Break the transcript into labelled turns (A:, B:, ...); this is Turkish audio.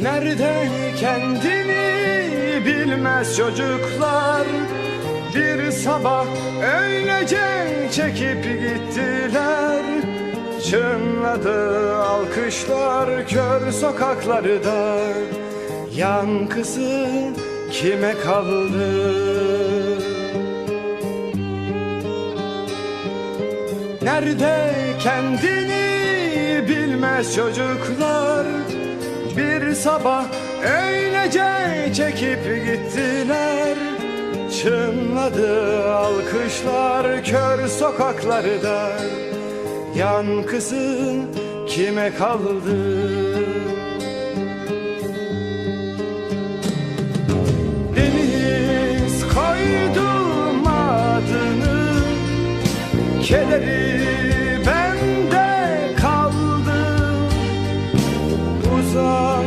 A: Nerede kendini bilmez çocuklar, bir sabah öylece çekip gittiler. Çınladı alkışlar kör sokaklarda, yankısı kime kaldı? Nerede kendini bilmez çocuklar, bir sabah öylece çekip gittiler. Çınladı alkışlar kör sokaklarda, yankısı kime kaldı?